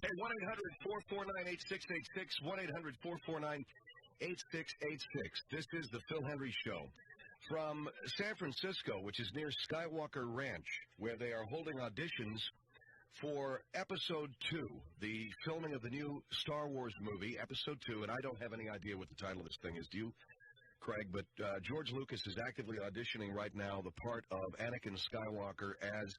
Hey, 1-800-449-8686, 1-800-449-8686. This is the Phil Hendrie Show from San Francisco, which is near Skywalker Ranch, where they are holding auditions for Episode 2, the filming of the new Star Wars movie, Episode 2, and I don't have any idea what the title of this thing is. Do you, Craig? But George Lucas is actively auditioning right now the part of Anakin Skywalker as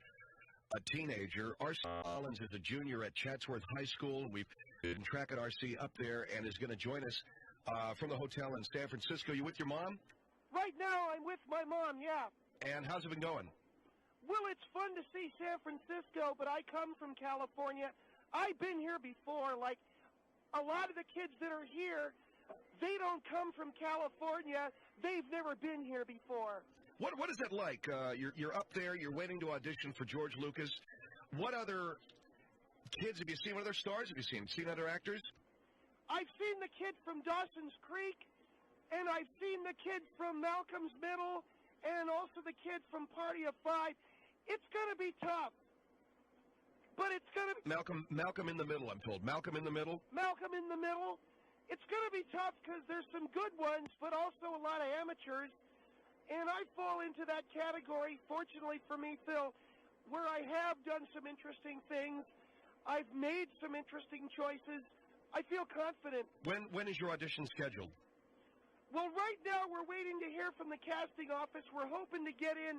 a teenager. R.C. Collins is a junior at Chatsworth High School. We've been tracking R.C. up there and is going to join us from the hotel in San Francisco. You with your mom? Right now, I'm with my mom, yeah. And how's it been going? Well, it's fun to see San Francisco, but I come from California. I've been here before. Like, a lot of the kids that are here, they don't come from California. They've never been here before. What is that like? You're up there, you're waiting to audition for George Lucas. What other kids have you seen? What other stars have you seen? Seen other actors? I've seen the kid from Dawson's Creek, and I've seen the kid from Malcolm's Middle, and also the kid from Party of Five. It's going to be tough, but it's going to be... Malcolm in the Middle, I'm told. Malcolm in the Middle? Malcolm in the Middle. It's going to be tough because there's some good ones, but also a lot of amateurs. And I fall into that category, fortunately for me, Phil, where I have done some interesting things. I've made some interesting choices. I feel confident. When is your audition scheduled? Well, right now we're waiting to hear from the casting office. We're hoping to get in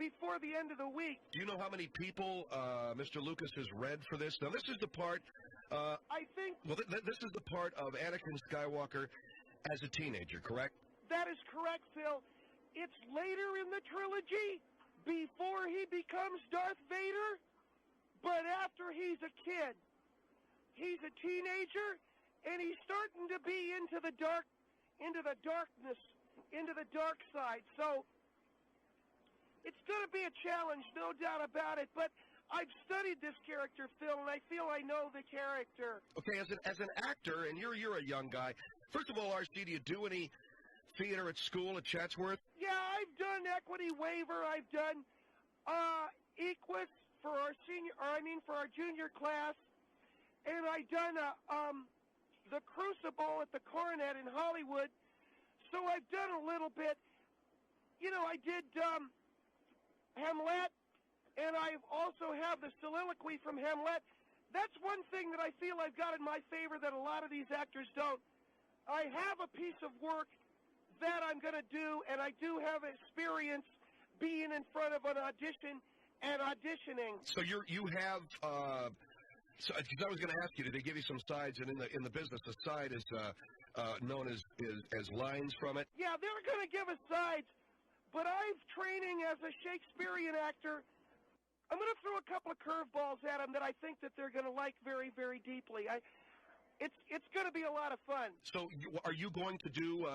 before the end of the week. Do you know how many people Mr. Lucas has read for this? Now, this is the part... I think... Well, this is the part of Anakin Skywalker as a teenager, correct? That is correct, Phil. It's later in the trilogy, before he becomes Darth Vader, but after he's a kid. He's a teenager, and he's starting to be into the darkness, into the dark side. So it's going to be a challenge, no doubt about it, but I've studied this character, Phil, and I feel I know the character. Okay, as an actor, and you're a young guy, first of all, RC, do you do any theater at school at Chatsworth? Yeah, I've done Equity Waiver. I've done Equus for our for our junior class, and I've done the Crucible at the Coronet in Hollywood. So I've done a little bit. You know, I did Hamlet, and I also have the soliloquy from Hamlet. That's one thing that I feel I've got in my favor that a lot of these actors don't. I have a piece of work that I'm going to do, and I do have experience being in front of an audition and auditioning. So you have. So, I was going to ask you, did they give you some sides? And in the business, the side is known as lines from it. Yeah, they're going to give us sides, but I'm training as a Shakespearean actor. I'm going to throw a couple of curveballs at them that I think that they're going to like very, very deeply. It's going to be a lot of fun. So, are you going to do?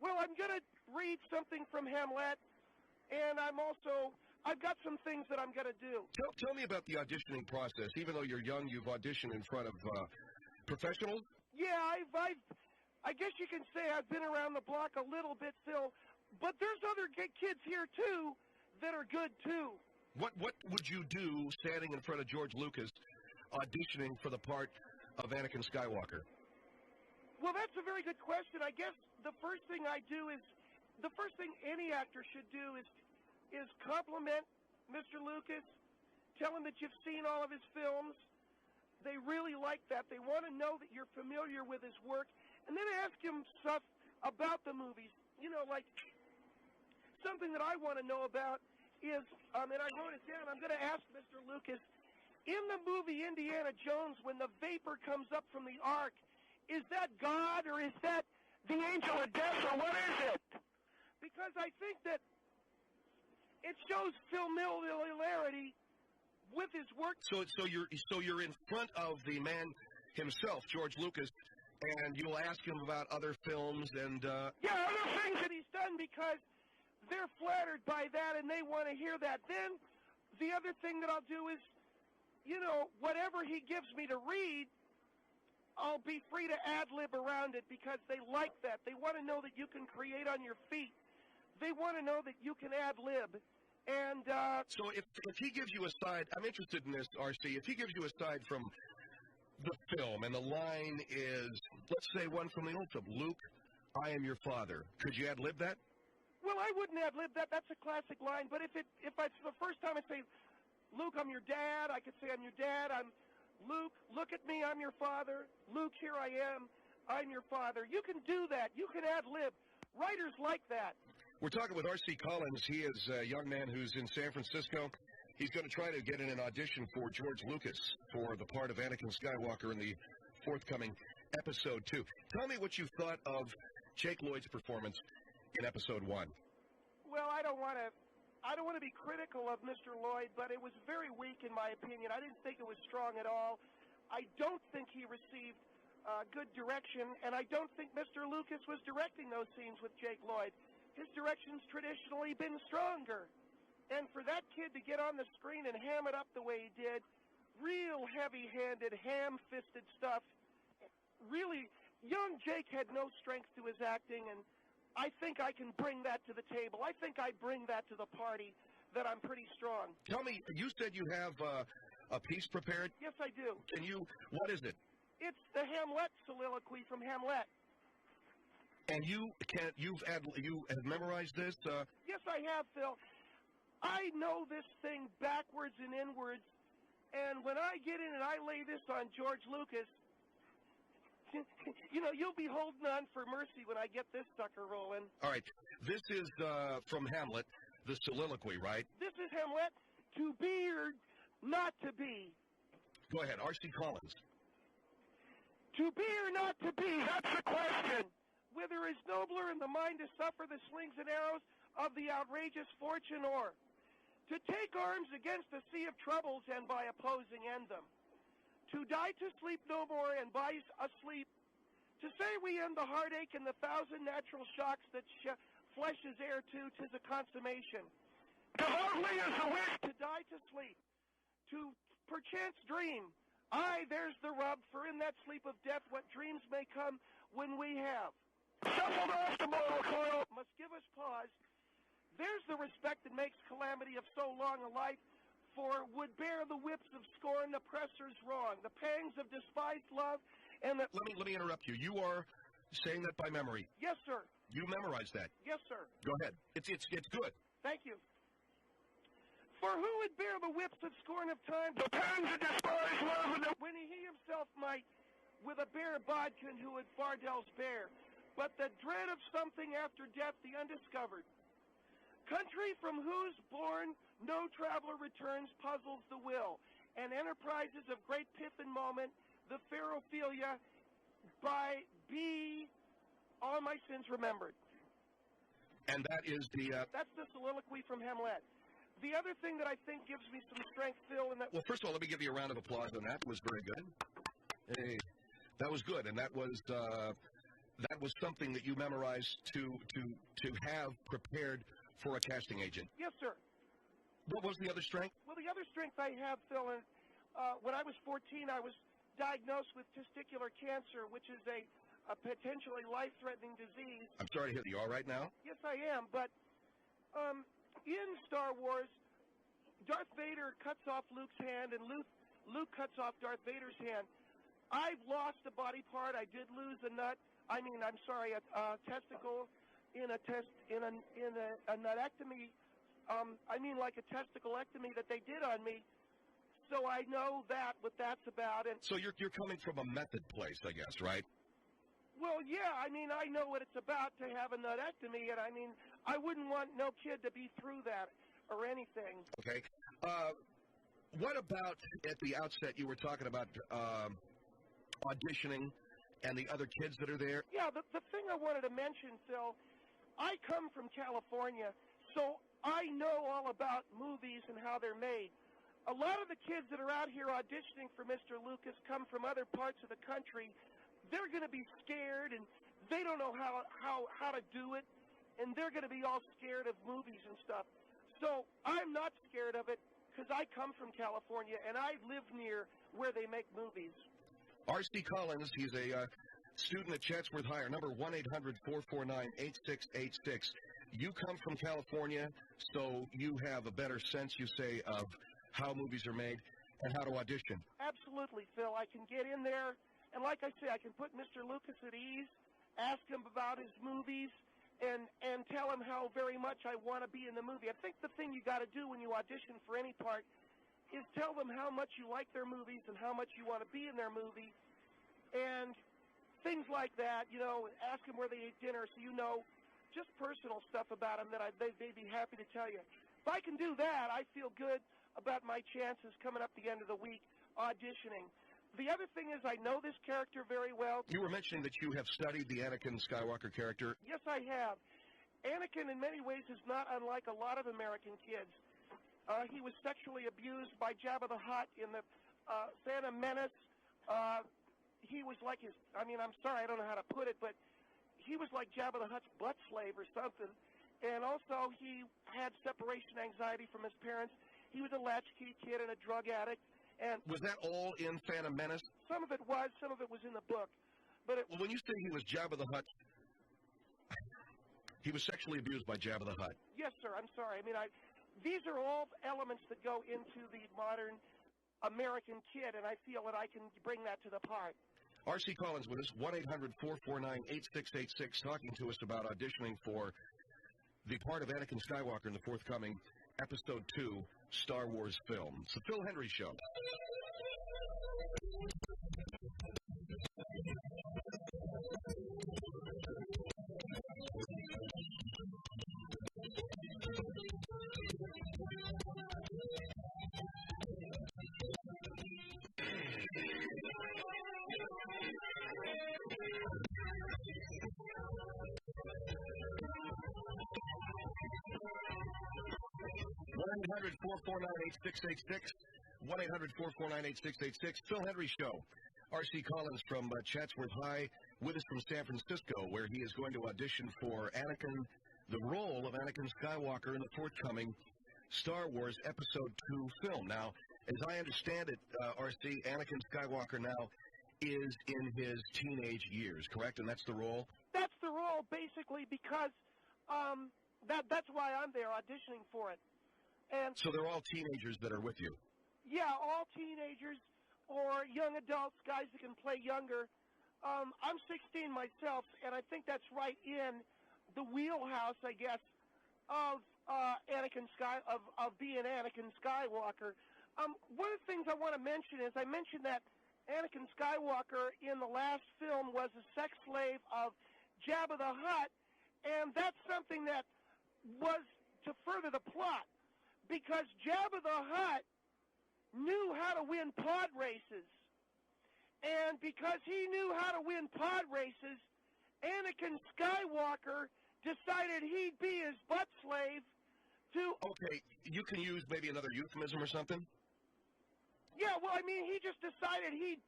Well, I'm going to read something from Hamlet, and I've got some things that I'm going to do. Tell me about the auditioning process. Even though you're young, you've auditioned in front of professionals? Yeah, I guess you can say I've been around the block a little bit, Phil, but there's other kids here, too, that are good, too. What would you do standing in front of George Lucas auditioning for the part of Anakin Skywalker? Well, that's a very good question. I guess the first thing any actor should do is compliment Mr. Lucas, tell him that you've seen all of his films. They really like that. They want to know that you're familiar with his work, and then ask him stuff about the movies. You know, like something that I want to know about is, and I wrote it down, I'm going to ask Mr. Lucas, in the movie Indiana Jones, when the vapor comes up from the Ark, is that God or is that the angel of death or what is it? Because I think that it shows familiarity with his work. So you're in front of the man himself, George Lucas, and you'll ask him about other films and yeah, other things that he's done because they're flattered by that and they want to hear that. Then the other thing that I'll do is, you know, whatever he gives me to read, I'll be free to ad-lib around it because they like that. They want to know that you can create on your feet. They want to know that you can ad-lib. And so if he gives you a side, I'm interested in this, RC. If he gives you a side from the film, and the line is, let's say one from the old film, Luke, I am your father. Could you ad-lib that? Well, I wouldn't ad-lib that. That's a classic line. But if it's the first time I say, Luke, I'm your dad, I could say I'm your dad. I'm Luke, look at me, I'm your father. Luke, here I am, I'm your father. You can do that. You can ad-lib. Writers like that. We're talking with R.C. Collins. He is a young man who's in San Francisco. He's going to try to get in an audition for George Lucas for the part of Anakin Skywalker in the forthcoming Episode 2. Tell me what you thought of Jake Lloyd's performance in Episode 1. Well, I don't want to be critical of Mr. Lloyd, but it was very weak in my opinion. I didn't think it was strong at all. I don't think he received good direction, and I don't think Mr. Lucas was directing those scenes with Jake Lloyd. His direction's traditionally been stronger. And for that kid to get on the screen and ham it up the way he did, real heavy-handed, ham-fisted stuff, really, young Jake had no strength to his acting, and I think I can bring that to the table. I think I bring that to the party, that I'm pretty strong. Tell me, you said you have a piece prepared? Yes, I do. What is it? It's the Hamlet soliloquy from Hamlet. And you have memorized this? Yes, I have, Phil. I know this thing backwards and inwards, and when I get in and I lay this on George Lucas, you know, you'll be holding on for mercy when I get this sucker rolling. All right. This is from Hamlet, the soliloquy, right? This is Hamlet, to be or not to be. Go ahead, R.C. Collins. To be or not to be, that's the question. Whether is nobler in the mind to suffer the slings and arrows of the outrageous fortune, or to take arms against the sea of troubles and by opposing end them. To die to sleep no more and by asleep. To say we end the heartache and the thousand natural shocks that flesh is heir to, 'tis a consummation. Devoutly is the wish to die to sleep. To perchance dream. Aye, there's the rub, for in that sleep of death what dreams may come when we have. Shuffled off the mortal coil must give us pause. There's the respect that makes calamity of so long a life, for would bear the whips of scorn, the presser's wrong, the pangs of despised love, and the... Let me interrupt you. You are saying that by memory. Yes, sir. You memorized that. Yes, sir. Go ahead. It's good. Thank you. For who would bear the whips of scorn of time, the pangs of despised love, and when he himself might, with a bare bodkin who would Fardell's bear, but the dread of something after death, the undiscovered. Country from whose bourne no traveler returns puzzles the will, and enterprises of great pith and moment, the Pharophilia, be all my sins remembered. And that is That's the soliloquy from Hamlet. The other thing that I think gives me some strength, Phil, and that... Well, first of all, let me give you a round of applause on that. It was very good. Hey, that was good, and that was something that you memorized to have prepared for a casting agent. Yes, sir. What was the other strength? Well, the other strength I have, Phil, is when I was 14, I was diagnosed with testicular cancer, which is a potentially life-threatening disease. I'm sorry to hear that. You all right now? Yes, I am. But in Star Wars, Darth Vader cuts off Luke's hand, and Luke cuts off Darth Vader's hand. I've lost a body part. I did lose a a testicle in a nutectomy. Like a testiclectomy that they did on me. So I know what that's about. And so you're coming from a method place, I guess, right? Well, yeah. I know what it's about to have a nutectomy, and I wouldn't want no kid to be through that or anything. Okay. What about at the outset you were talking about auditioning and the other kids that are there? Yeah, the thing I wanted to mention, Phil, I come from California, so I know all about movies and how they're made. A lot of the kids that are out here auditioning for Mr. Lucas come from other parts of the country. They're going to be scared, and they don't know how to do it, and they're going to be all scared of movies and stuff. So I'm not scared of it because I come from California, and I live near where they make movies. R.C. Collins, he's a student at Chatsworth Higher, number 1-800-449-8686. You come from California, so you have a better sense, you say, of how movies are made. and how to audition. Absolutely, Phil. I can get in there, and like I say, I can put Mr. Lucas at ease, ask him about his movies, and tell him how very much I want to be in the movie. I think the thing you got to do when you audition for any part is tell them how much you like their movies and how much you want to be in their movie, and things like that. You know, ask them where they ate dinner, so you know just personal stuff about them that they'd be happy to tell you. If I can do that, I feel good about my chances coming up the end of the week auditioning. The other thing is I know this character very well. You were mentioning that you have studied the Anakin Skywalker character. Yes, I have. Anakin, in many ways, is not unlike a lot of American kids. He was sexually abused by Jabba the Hutt in the Phantom Menace. He was like his, I mean, I'm sorry, I don't know how to put it, but he was like Jabba the Hutt's butt slave or something. And also, he had separation anxiety from his parents. He was a latchkey kid and a drug addict. And was that all in Phantom Menace? Some of it was in the book. But well, when you say he was Jabba the Hutt, he was sexually abused by Jabba the Hutt. Yes, sir. I'm sorry. I mean, these are all elements that go into the modern American kid, and I feel that I can bring that to the part. R.C. Collins with us, 1-800-449-8686, talking to us about auditioning for the part of Anakin Skywalker in the forthcoming Episode 2 Star Wars film. It's the Phil Hendrie Show. one 1-800-449-8686 Phil Hendrie Show. R.C. Collins from Chatsworth High with us from San Francisco, where he is going to audition for Anakin, the role of Anakin Skywalker in the forthcoming Star Wars Episode 2 film. Now, as I understand it, R.C., Anakin Skywalker now is in his teenage years, correct? And that's the role? That's the role, basically, because that's why I'm there auditioning for it. And so they're all teenagers that are with you? Yeah, all teenagers or young adults, guys that can play younger. I'm 16 myself, and I think that's right in the wheelhouse, I guess, of of being Anakin Skywalker. One of the things I want to mention is I mentioned that Anakin Skywalker in the last film was a sex slave of Jabba the Hutt, and that's something that was to further the plot, because Jabba the Hutt knew how to win pod races. And because he knew how to win pod races, Anakin Skywalker decided he'd be his butt slave to... Okay, you can use maybe another euphemism or something? Yeah, well, I mean, he just decided he'd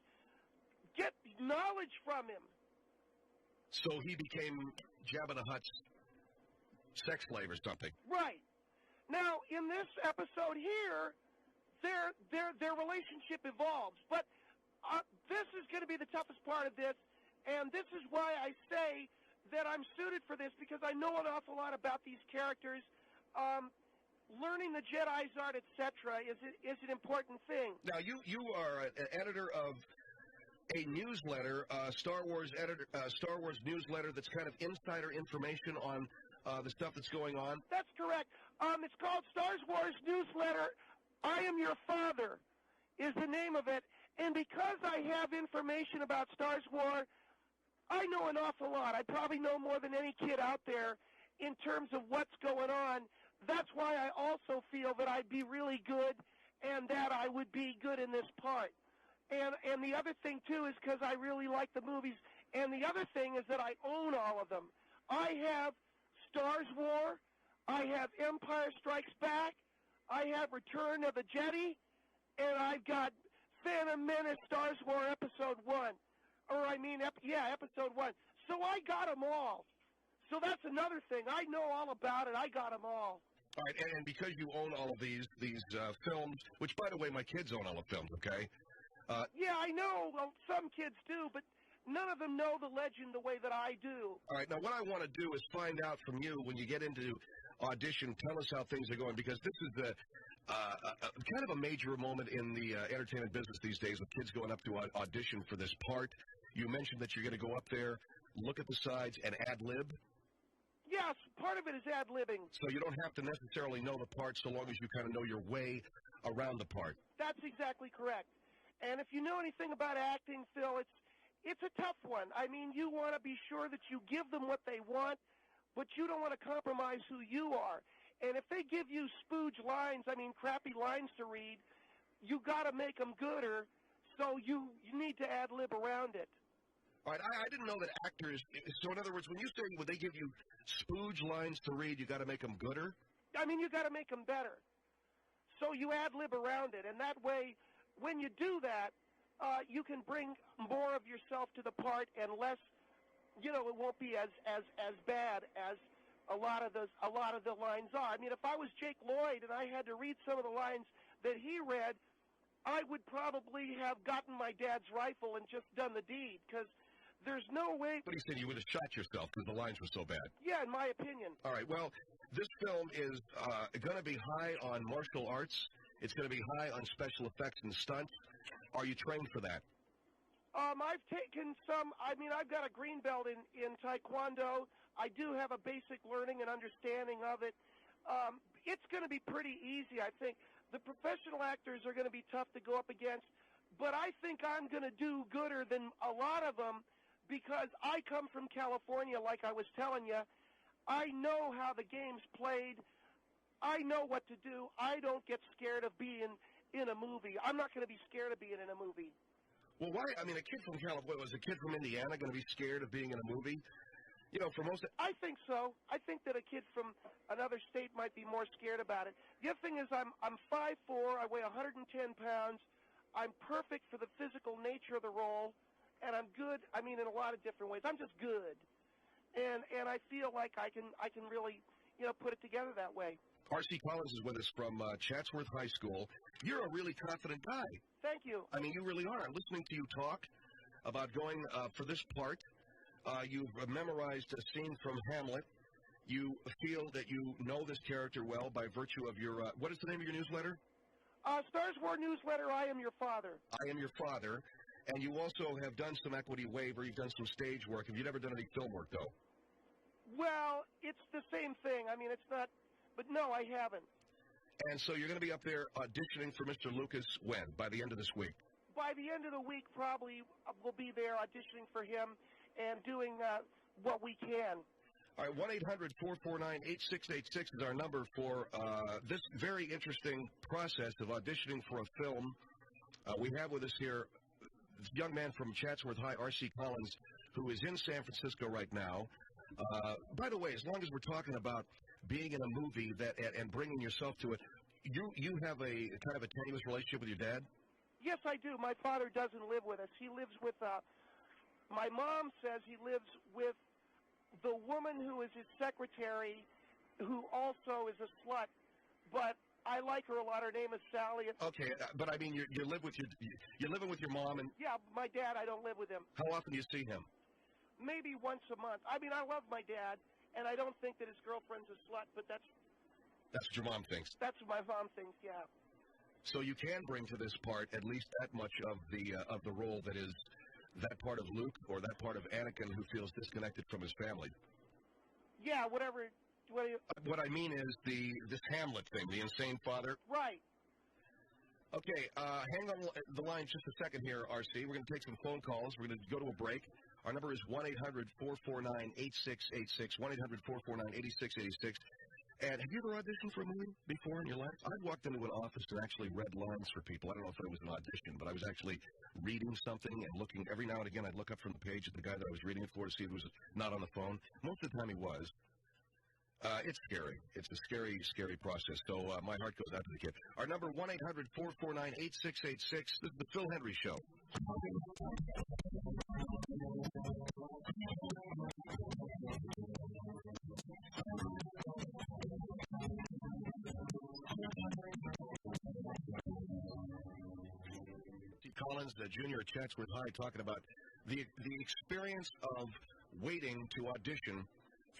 get knowledge from him. So he became Jabba the Hutt's sex slave or something? Right. Now, in this episode here, their relationship evolves. But this is going to be the toughest part of this, and this is why I say that I'm suited for this, because I know an awful lot about these characters. Learning the Jedi's art, etc., is an important thing. Now, you are an editor of a newsletter, Star Wars newsletter that's kind of insider information on the stuff that's going on. That's correct. It's called Star Wars Newsletter. I Am Your Father is the name of it. And because I have information about Star Wars, I know an awful lot. I probably know more than any kid out there in terms of what's going on. That's why I also feel that I'd be really good and that I would be good in this part. And the other thing, too, is because I really like the movies. And the other thing is that I own all of them. I have Star Wars. I have Empire Strikes Back. I have Return of the Jedi. And I've got Phantom Menace Star Wars Episode 1. Episode 1. So I got them all. So that's another thing. I know all about it. I got them all. All right, and because you own all of these films, which, by the way, my kids own all the films, okay? Yeah, I know. Well, some kids do, but none of them know the legend the way that I do. All right, now what I want to do is find out from you when you get into audition, tell us how things are going, because this is kind of a major moment in the entertainment business these days with kids going up to audition for this part. You mentioned that you're going to go up there, look at the sides, and ad-lib. Yes, part of it is ad-libbing. So you don't have to necessarily know the part so long as you kind of know your way around the part. That's exactly correct. And if you know anything about acting, Phil, it's a tough one. I mean, you want to be sure that you give them what they want, but you don't want to compromise who you are. And if they give you spooge lines, I mean crappy lines to read, you got to make them gooder, so you need to ad-lib around it. All right, I didn't know that actors, so in other words, when you say, would they give you spooge lines to read, you got to make them gooder? I mean, you got to make them better. So you ad-lib around it, and that way, when you do that, you can bring more of yourself to the part and less, it won't be as bad as a lot of the lines are. I mean, if I was Jake Lloyd and I had to read some of the lines that he read, I would probably have gotten my dad's rifle and just done the deed, because there's no way. But he said you would have shot yourself because the lines were so bad. Yeah, in my opinion. All right, well, this film is going to be high on martial arts. It's going to be high on special effects and stunts. Are you trained for that? I've taken some. I mean, I've got a green belt in Taekwondo. I do have a basic learning and understanding of it. It's going to be pretty easy, I think. The professional actors are going to be tough to go up against, but I think I'm going to do gooder than a lot of them because I come from California, like I was telling you. I know how the game's played. I know what to do. I don't get scared of being in a movie. I'm not going to be scared of being in a movie. Well, why? I mean, a kid from California, was a kid from Indiana going to be scared of being in a movie? For most I think so. I think that a kid from another state might be more scared about it. The other thing is I'm 5'4", I weigh 110 pounds. I'm perfect for the physical nature of the role, and I'm good, I mean, in a lot of different ways. I'm just good. And I feel like I can really, put it together that way. R.C. Collins is with us from Chatsworth High School. You're a really confident guy. Thank you. I mean, you really are. Listening to you talk about going for this part, you've memorized a scene from Hamlet. You feel that you know this character well by virtue of your, what is the name of your newsletter? Stars War newsletter, I Am Your Father. I Am Your Father. And you also have done some equity waiver. You've done some stage work. Have you never done any film work, though? Well, it's the same thing. I mean, it's not, but no, I haven't. And so you're going to be up there auditioning for Mr. Lucas when? By the end of this week? By the end of the week, probably, we'll be there auditioning for him and doing what we can. All right, 1-800-449-8686 is our number for this very interesting process of auditioning for a film. We have with us here this young man from Chatsworth High, R.C. Collins, who is in San Francisco right now. By the way, as long as we're talking about being in a movie and bringing yourself to it, you have a kind of a tenuous relationship with your dad? Yes, I do. My father doesn't live with us. He lives with, my mom says he lives with the woman who is his secretary, who also is a slut, but I like her a lot. Her name is Sally. Okay, but I mean, you're living with your mom, and yeah, my dad. I don't live with him. How often do you see him? Maybe once a month. I mean, I love my dad, and I don't think that his girlfriend's a slut, but that's what your mom thinks. That's what my mom thinks. Yeah. So you can bring to this part at least that much of the role that is that part of Luke or that part of Anakin who feels disconnected from his family. Yeah, whatever. What I mean is this Hamlet thing, the insane father. Right. Okay, hang on the line just a second here, RC. We're going to take some phone calls. We're going to go to a break. Our number is 1-800-449-8686, 1-800-449-8686. And have you ever auditioned for a movie before in your life? I've walked into an office and actually read lines for people. I don't know if it was an audition, but I was actually reading something and looking. Every now and again, I'd look up from the page at the guy that I was reading it for to see if he was not on the phone. Most of the time he was. It's scary. It's a scary, scary process. So my heart goes out to the kid. Our number, 1-800-449-8686. This is the Phil Hendrie Show. Collins, the junior at Chatsworth High, talking about the experience of waiting to audition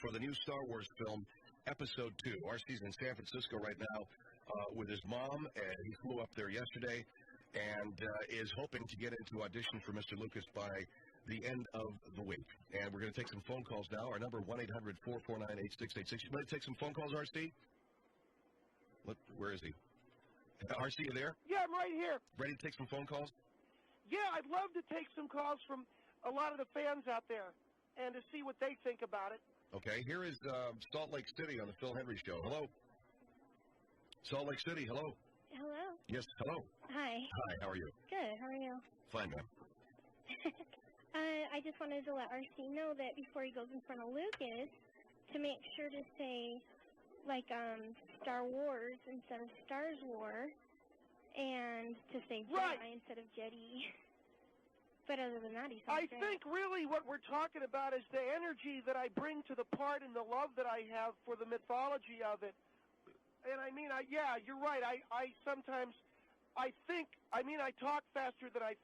for the new Star Wars film, Episode 2. RC's in San Francisco right now with his mom, and he flew up there yesterday and is hoping to get into audition for Mr. Lucas by the end of the week. And we're going to take some phone calls now. Our number, 1-800-449-8686. You ready to take some phone calls, RC? Where is he? RC, you there? Yeah, I'm right here. Ready to take some phone calls? Yeah, I'd love to take some calls from a lot of the fans out there and to see what they think about it. Okay, here is Salt Lake City on the Phil Hendrie Show. Hello? Salt Lake City, hello? Hello? Yes, hello. Hi. Hi, how are you? Good, how are you? Fine, ma'am. I just wanted to let RC know that before he goes in front of Lucas, to make sure to say, like, Star Wars instead of Stars War, and to say Jedi instead of Jedi. But other than that, he sounds great. I think really what we're talking about is the energy that I bring to the part and the love that I have for the mythology of it. And I mean, yeah, you're right. I sometimes, I talk faster than I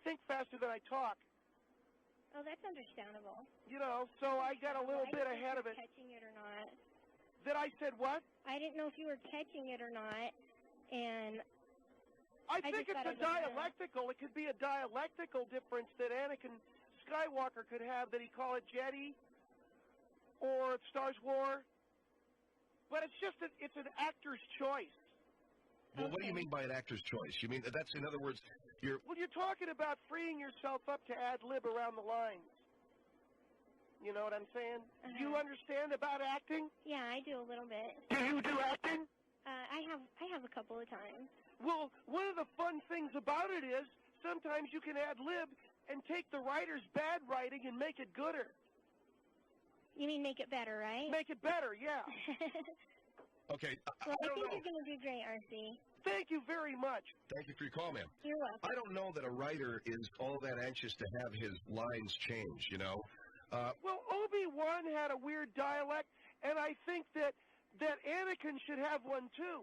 think faster than I talk. Oh, that's understandable. You know, so I got a little bit ahead of it. Catching it or not. That I said what? I didn't know if you were catching it or not, and I think it's a dialectical. It could be a dialectical difference that Anakin Skywalker could have, that he call it Jedi or Stars War. But it's just it's an actor's choice. Well, what do you mean by an actor's choice? You mean that's, in other words, you're... Well, you're talking about freeing yourself up to ad-lib around the lines. You know what I'm saying? Do you understand about acting? Yeah, I do a little bit. Do you do acting? I have a couple of times. Well, one of the fun things about it is sometimes you can ad-lib and take the writer's bad writing and make it gooder. You mean make it better, right? Make it better, yeah. Okay. Well, I think you're going to do great, RC. Thank you very much. Thank you for your call, ma'am. You're welcome. I don't know that a writer is all that anxious to have his lines changed, you know. Well, Obi-Wan had a weird dialect, and I think that Anakin should have one, too.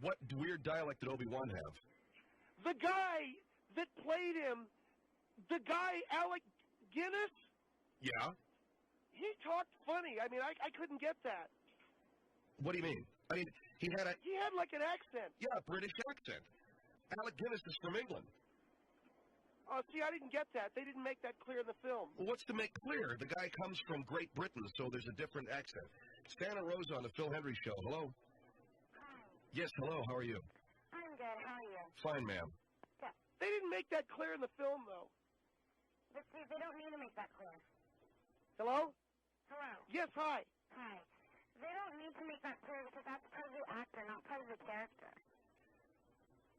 What weird dialect did Obi-Wan have? The guy that played him, Alec Guinness? Yeah? He talked funny. I mean, I couldn't get that. What do you mean? I mean, he had like an accent. Yeah, a British accent. Alec Guinness is from England. Oh, see, I didn't get that. They didn't make that clear in the film. Well, what's to make clear? The guy comes from Great Britain, so there's a different accent. Santa Rosa on the Phil Hendrie Show. Hello? Hi. Yes, hello. How are you? I'm good. How are you? Fine, ma'am. Good. They didn't make that clear in the film, though. But see, they don't need to make that clear. Hello? Hello. Yes, hi. Hi. They don't need to make that clear because that's part of the actor, not part of the character.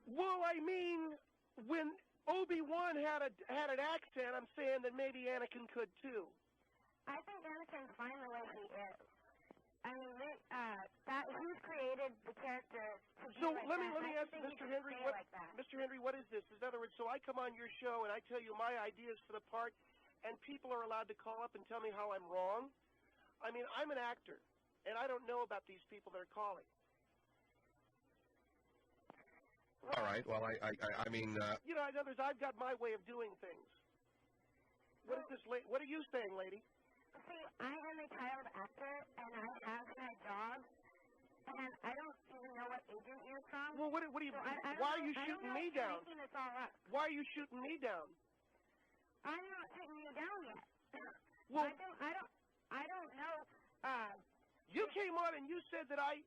Well, I mean, when Obi-Wan had an accent, I'm saying that maybe Anakin could, too. I think Anakin's fine the way he is. I mean, he's created the character to be so like let me ask Mr. Hendrie, Mr. Hendrie, what is this? In other words, so I come on your show and I tell you my ideas for the part, and people are allowed to call up and tell me how I'm wrong? I mean, I'm an actor, and I don't know about these people that are calling. All right. Well, I mean... You know, in other words, I've got my way of doing things. What is this? What are you saying, lady? See, I am a child actor, and I have my job, and I don't even know what agent you're from. Well, what do you? So why are you shooting me down? This all up. Why are you shooting me down? I'm not shooting you down yet. Well, I don't know. You came on and you said that I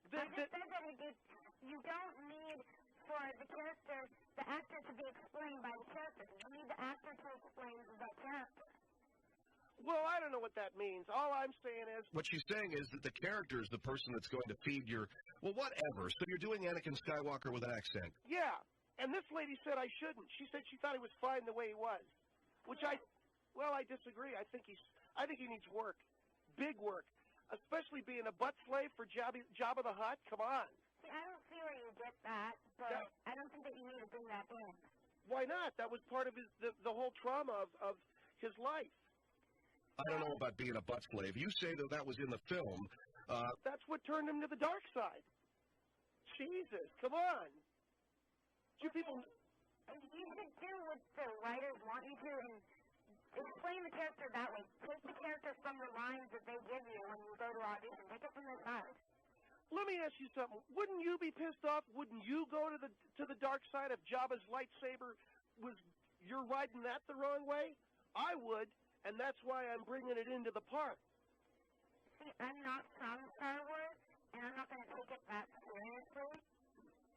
just said that you don't need for the actor to be explained by the character. You need the actor to explain the character. Well, I don't know what that means. All I'm saying is... What she's saying is that the character is the person that's going to feed your... Well, whatever. So you're doing Anakin Skywalker with an accent. Yeah. And this lady said I shouldn't. She said she thought he was fine the way he was. Which I disagree. I think he needs work. Big work. Especially being a butt slave for Jabba the Hutt. Come on. See, I don't see where you get that, but I don't think that you need to bring that in. Why not? That was part of the whole trauma of his life. I don't know about being a butt slave. You say that was in the film. That's what turned him to the dark side. Jesus, come on. You people... You should do what the writers want you to and explain the character that way. Take the character from the lines that they give you when you go to audition. Take it from their side. let me ask you something. Wouldn't you be pissed off? Wouldn't you go to the dark side if Jabba's lightsaber you're riding that the wrong way? I would, and that's why I'm bringing it into the park. See, I'm not from Star Wars, and I'm not going to take it that seriously.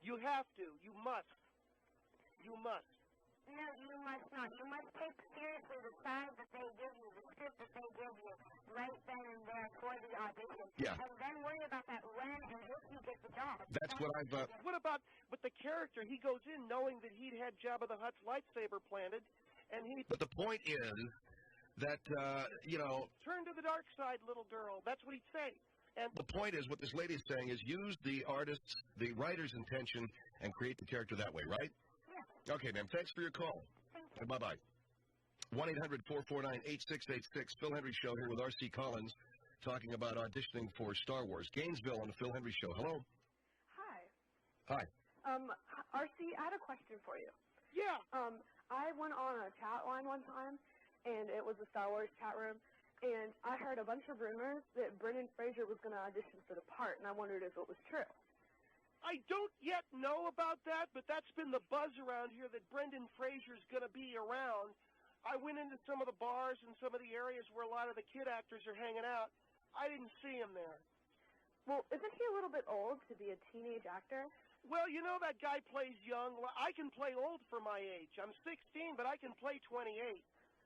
You have to. You must. You must. No, you must not. You must take seriously the signs that they give you, the script that they give you, right then and there for the audition. Yeah. And then worry about that when and if you get the job. That's what I've... What about with the character? He goes in knowing that he'd had Jabba the Hutt's lightsaber planted, and he... But the point is that, Turn to the dark side, little girl. That's what he'd say. And the point is, what this lady is saying is use the artist's, the writer's intention and create the character that way, right? Yeah. Okay, ma'am. Thanks for your call. Thank you. Bye-bye. 1-800-449-8686. Phil Hendrie Show here with R.C. Collins talking about auditioning for Star Wars. Gainesville on the Phil Hendrie Show. Hello. Hi. Hi. RC, I had a question for you. yeah, I went on a chat line one time, and it was a Star Wars chat room, and I heard a bunch of rumors that Brendan Fraser was going to audition for the part, and I wondered if it was true. I don't yet know about that, but that's been the buzz around here that Brendan Fraser's going to be around. I went into some of the bars and some of the areas where a lot of the kid actors are hanging out. I didn't see him there. Well, isn't he a little bit old to be a teenage actor? Well, you know that guy plays young. I can play old for my age. I'm 16, but I can play 28.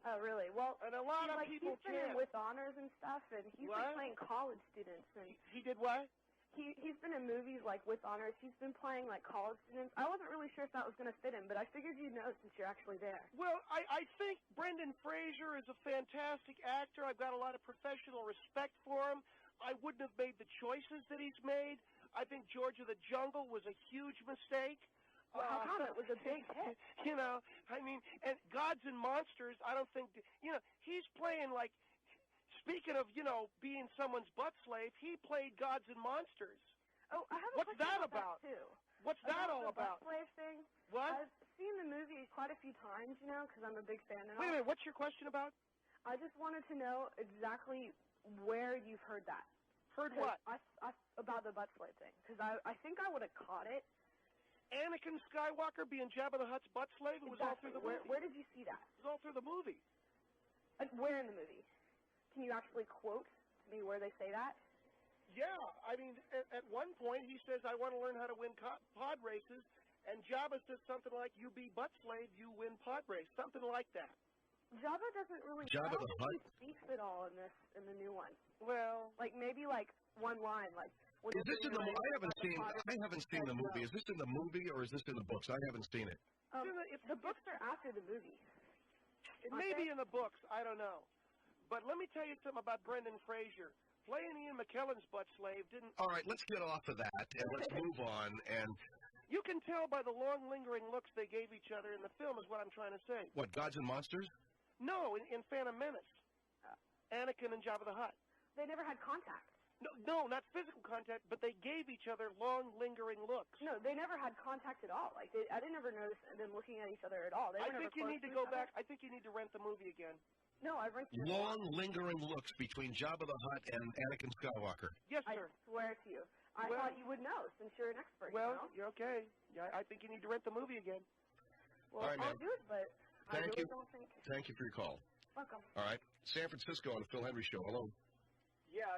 Oh, really? Well, And a lot of people he's been in can't. with honors and stuff, and he's What? been playing college students, and He did what? he's been in movies like with honors. He's been playing like college students. I wasn't really sure if that was going to fit him, but I figured you'd know since you're actually there. Well, I think Brendan Fraser is a fantastic actor. I've got a lot of professional respect for him. I wouldn't have made the choices that he's made. I think George of the Jungle was a huge mistake. Well, how come? It was a big hit. You know, I mean, and Gods and Monsters, I don't think, he's playing like, speaking of, being someone's butt slave, he played Gods and Monsters. Oh, I have a What's question that about? about? Too. What's that all the about? butt slave thing. What? I've seen the movie quite a few times, because I'm a big fan. And Wait a minute, what's your question about? I just wanted to know exactly where you've heard that. Heard what? About the butt slave thing, because I think I would have caught it. Anakin Skywalker being Jabba the Hutt's butt slave? It was all through the movie. Where did you see that? It was all through the movie. Where in the movie? Can you actually quote to me where they say that? Yeah, I mean, at one point he says, I want to learn how to win pod races, and Jabba says something like, you be butt slave, you win pod race, something like that. Jabba doesn't really. Jabba I don't the think Hutt? he speaks at all in the new one. Well, Maybe one line, like. Is this in the movie? I haven't seen the movie. Is this in the movie or is this in the books? I haven't seen it. The books are after the movie. it may be in the books, I don't know. But let me tell you something about Brendan Fraser. Playing Ian McKellen's butt slave didn't... All right, let's get off of that and let's move on. And You can tell by the long, lingering looks they gave each other in the film is what I'm trying to say. what, Gods and Monsters? No, in Phantom Menace. Anakin and Jabba the Hutt. They never had contact. No, not physical contact, but they gave each other long, lingering looks. No, they never had contact at all. I didn't ever notice them looking at each other at all. I think you need to go back. I think you need to rent the movie again. No, I've rented it. Long, lingering looks between Jabba the Hutt and Anakin Skywalker. Yes, I sir. swear to you. I Well- thought you would know since you're an expert. Well, you know? you're okay. Yeah, I think you need to rent the movie again. Well, all right, I'll ma'am. do it, but I Thank really you. don't think. Thank you for your call. Welcome. All right. San Francisco on the Phil Hendrie Show. Hello. Yeah,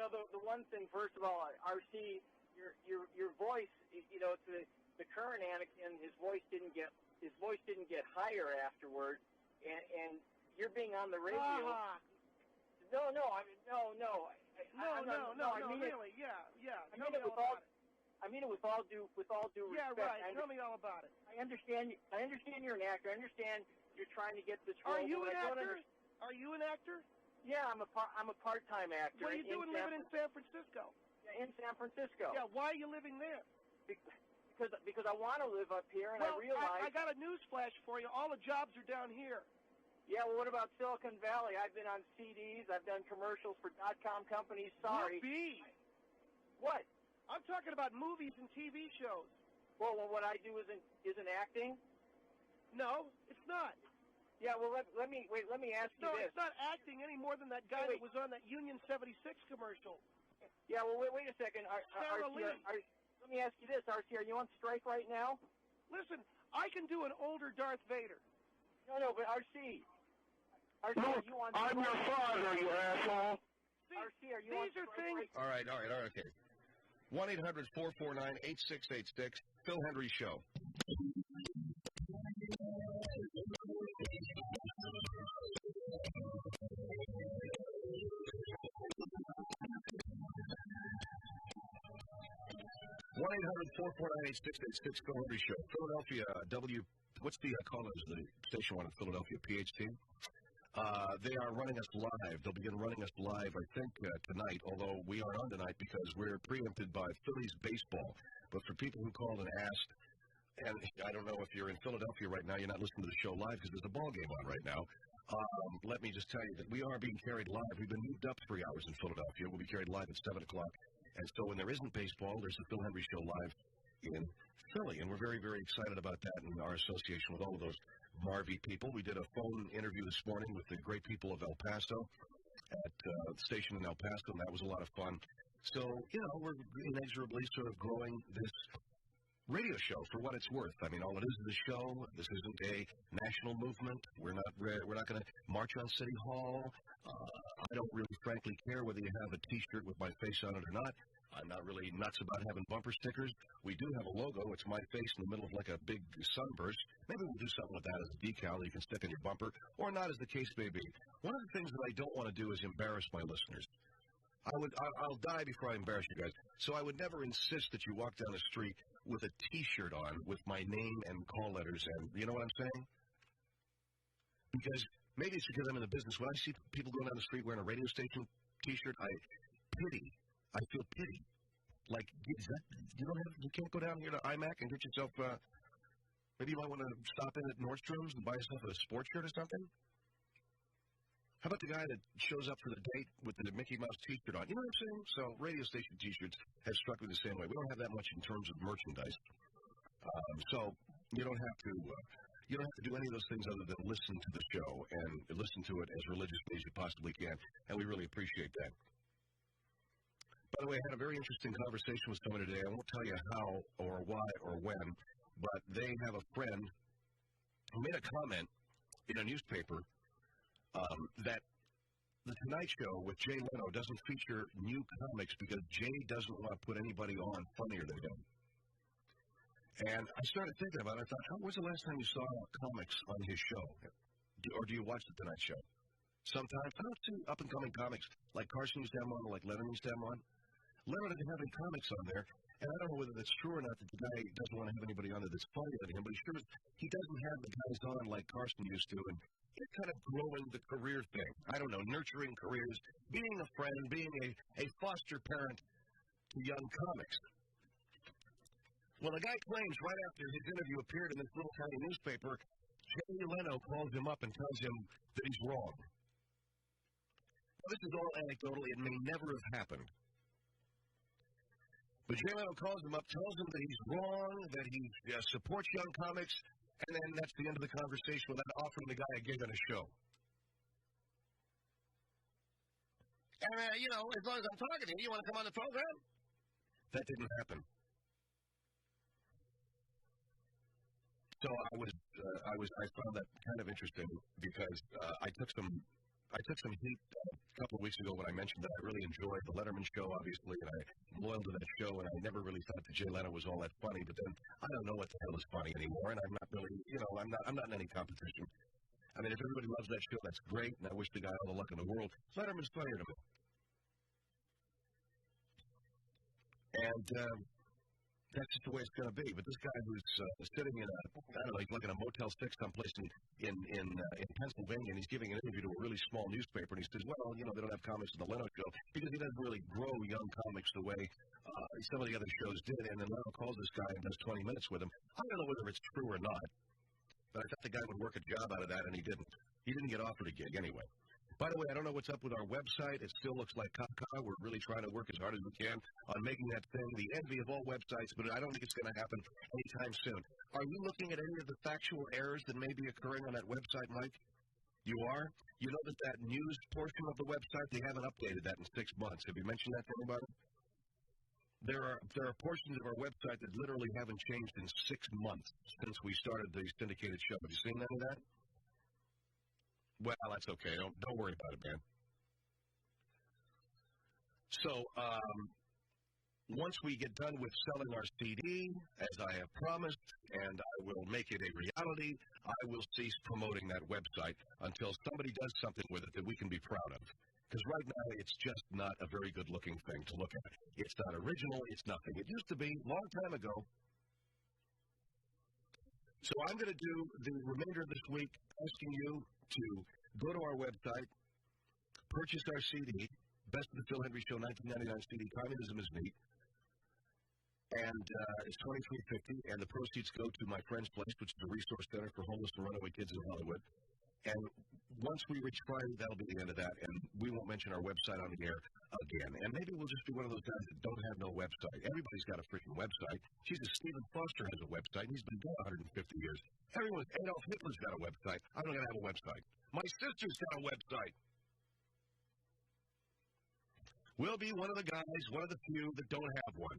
the one thing, first of all, RC, your voice, the current Anakin, his voice didn't get higher afterward, and you're being on the radio. No, Really, yeah. I mean it with all. I mean it with all due Yeah, respect. right. Tell me all about it. I understand you're an actor. I understand you're trying to get this role. Are you but an I don't actor? Are you an actor? Yeah, I'm a part-time actor. What are you doing living in San Francisco? in San Francisco? Yeah, why are you living there? Because I want to live up here, and Well, I realize. I got a news flash for you. All the jobs are down here. Yeah, well, what about Silicon Valley? I've been on CDs. I've done commercials for .com companies. Sorry. Be. What? I'm talking about movies and TV shows. Well, what I do isn't acting. No, it's not. Yeah, well, let me ask you No, this. it's not acting any more than that guy that was on that Union 76 commercial. Yeah, well, wait a second. Let me ask you this, RC. Are you on strike right now? Listen, I can do an older Darth Vader. No, but RC. RC, Look, are you on I'm your father, you asshole. See, RC, are you these on are strike things. right All right, okay. 1-800-449-8686, Phil Hendrie Show. One 800-449-8686, Phil Hendrie Show. Philadelphia, what's the callers, the station one in Philadelphia, PHT? They are running us live. They'll begin running us live, I think, tonight, although we aren't on tonight because we're preempted by Phillies baseball. But for people who called and asked, and I don't know if you're in Philadelphia right now, you're not listening to the show live because there's a ball game on right now. Let me just tell you that we are being carried live. We've been moved up 3 hours in Philadelphia. We'll be carried live at 7 o'clock. And so when there isn't baseball, there's the Phil Hendrie Show live in Philly. And we're very, very excited about that and our association with all of those Marvy people. We did a phone interview this morning with the great people of El Paso at the station in El Paso, and that was a lot of fun. So, we're inexorably sort of growing this radio show for what it's worth. I mean, all it is a show. This isn't a national movement. We're not going to march on City Hall. I don't really, frankly, care whether you have a T-shirt with my face on it or not. I'm not really nuts about having bumper stickers. We do have a logo. It's my face in the middle of like a big sunburst. Maybe we'll do something with that as a decal that you can stick on your bumper, or not, as the case may be. One of the things that I don't want to do is embarrass my listeners. I'll die before I embarrass you guys. So I would never insist that you walk down the street with a T-shirt on with my name and call letters, and you know what I'm saying? Because maybe it's because I'm in the business. When I see people going down the street wearing a radio station T-shirt, I feel pity. Like, you can't go down here to IMAC and get yourself, maybe you might want to stop in at Nordstrom's and buy yourself a sports shirt or something? How about the guy that shows up for the date with the Mickey Mouse T-shirt on? You know what I'm saying? So radio station T-shirts have struck me the same way. We don't have that much in terms of merchandise. So you don't have to do any of those things other than listen to the show and listen to it as religiously as you possibly can, and we really appreciate that. By the way, I had a very interesting conversation with someone today. I won't tell you how or why or when, but they have a friend who made a comment in a newspaper that The Tonight Show with Jay Leno doesn't feature new comics because Jay doesn't want to put anybody on funnier than him. And I started thinking about it. I thought, when's the last time you saw comics on his show? Or do you watch The Tonight Show? Sometimes. I don't see up-and-coming comics like Carson used to have them on or like Lennon used to have them on. Leno doesn't have any comics on there, and I don't know whether that's true or not that the guy doesn't want to have anybody on there that's funnier than him, but he doesn't have the guys on like Carson used to, and it's kind of growing the career thing. I don't know, nurturing careers, being a friend, being a foster parent to young comics. Well, the guy claims right after his interview appeared in this little tiny newspaper, Jay Leno calls him up and tells him that he's wrong. Now, this is all anecdotal. It may never have happened. But Jay Leno calls him up, tells him that he's wrong, that he supports young comics, and then that's the end of the conversation without offering the guy a gig on a show. And, as long as I'm talking to you, you want to come on the program? That didn't happen. So I found that kind of interesting because I took some heat a couple of weeks ago when I mentioned that I really enjoyed the Letterman show, obviously, and I'm loyal to that show, and I never really thought that Jay Leno was all that funny, but then I don't know what the hell is funny anymore, and I'm not really, I'm not in any competition. I mean, if everybody loves that show, that's great, and I wish the guy all the luck in the world. Letterman's funnier to me. And that's just the way it's going to be. But this guy who's sitting in like in a Motel 6 someplace in Pennsylvania, and he's giving an interview to a really small newspaper, and he says, well, they don't have comics in the Leno show because he doesn't really grow young comics the way some of the other shows did. And then Leno calls this guy and does 20 minutes with him. I don't know whether it's true or not, but I thought the guy would work a job out of that, and he didn't. He didn't get offered a gig anyway. By the way, I don't know what's up with our website. It still looks like caca. We're really trying to work as hard as we can on making that thing the envy of all websites, but I don't think it's going to happen anytime soon. Are you looking at any of the factual errors that may be occurring on that website, Mike? You are? You know that news portion of the website, they haven't updated that in 6 months. Have you mentioned that to anybody? There are portions of our website that literally haven't changed in 6 months since we started the syndicated show. Have you seen any of that? Well, that's okay. Don't worry about it, man. So, once we get done with selling our CD, as I have promised, and I will make it a reality, I will cease promoting that website until somebody does something with it that we can be proud of. Because right now, it's just not a very good-looking thing to look at. It's not original. It's nothing. It used to be a long time ago. So I'm going to do the remainder of this week asking you to go to our website, purchase our CD, Best of the Phil Hendrie Show 1999 CD, Communism is Neat, and it's $23.50, and the proceeds go to my friend's place, which is a resource center for homeless and runaway kids in Hollywood. And once we reach Friday, that'll be the end of that, and we won't mention our website on the air again. And maybe we'll just be one of those guys that don't have no website. Everybody's got a freaking website. Jesus, Stephen Foster has a website, and he's been dead 150 years. Adolf Hitler's got a website. I'm not going to have a website. My sister's got a website. We'll be one of the guys, one of the few that don't have one.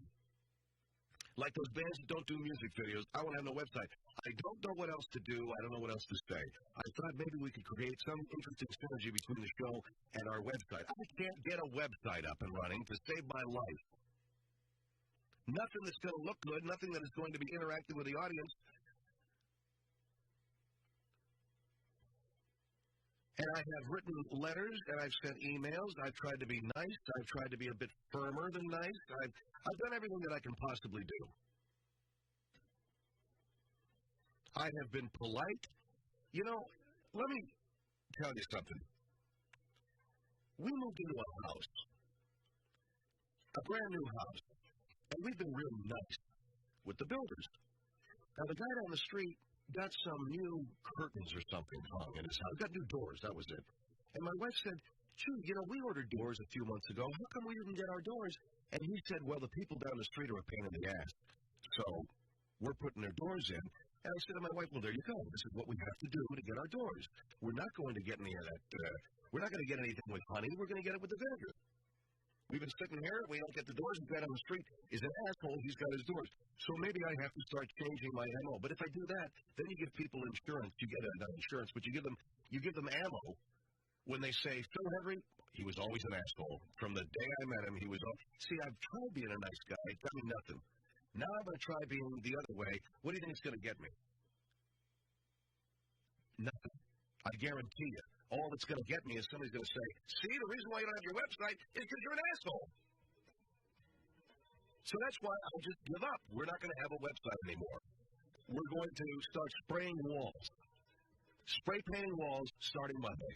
Like those bands that don't do music videos, I won't have no website. I don't know what else to do. I don't know what else to say. I thought maybe we could create some interesting synergy between the show and our website. I can't get a website up and running to save my life. Nothing that's going to look good, nothing that is going to be interactive with the audience. And I have written letters, and I've sent emails. I've tried to be nice. I've tried to be a bit firmer than nice. I've done everything that I can possibly do. I have been polite. You know, let me tell you something. We moved into a house, a brand new house, and we've been real nice with the builders. Now, the guy down the street got some new curtains or something hung in his house. Got new doors, that was it. And my wife said, "Gee, you know, we ordered doors a few months ago. How come we didn't get our doors?" And he said, "Well, the people down the street are a pain in the ass. So we're putting their doors in." And I said to my wife, "Well, there you go. This is what we have to do to get our doors. We're not going to get any of that. We're not going to get anything with honey. We're going to get it with the vinegar. We've been sitting here. We don't get the doors. The guy on the street is an asshole. He's got his doors. So maybe I have to start changing my ammo. But if I do that, then you give people insurance. You get not insurance, but you give them ammo when they say, Phil Hendrie, he was always an asshole. From the day I met him, he was always... See, I've tried being a nice guy. It got me nothing. Now I'm going to try being the other way. What do you think it's going to get me? Nothing. I guarantee you. All it's going to get me is somebody's going to say, "See, the reason why you don't have your website is because you're an asshole." So that's why I'll just give up. We're not going to have a website anymore. We're going to start spraying walls. Spray painting walls starting Monday.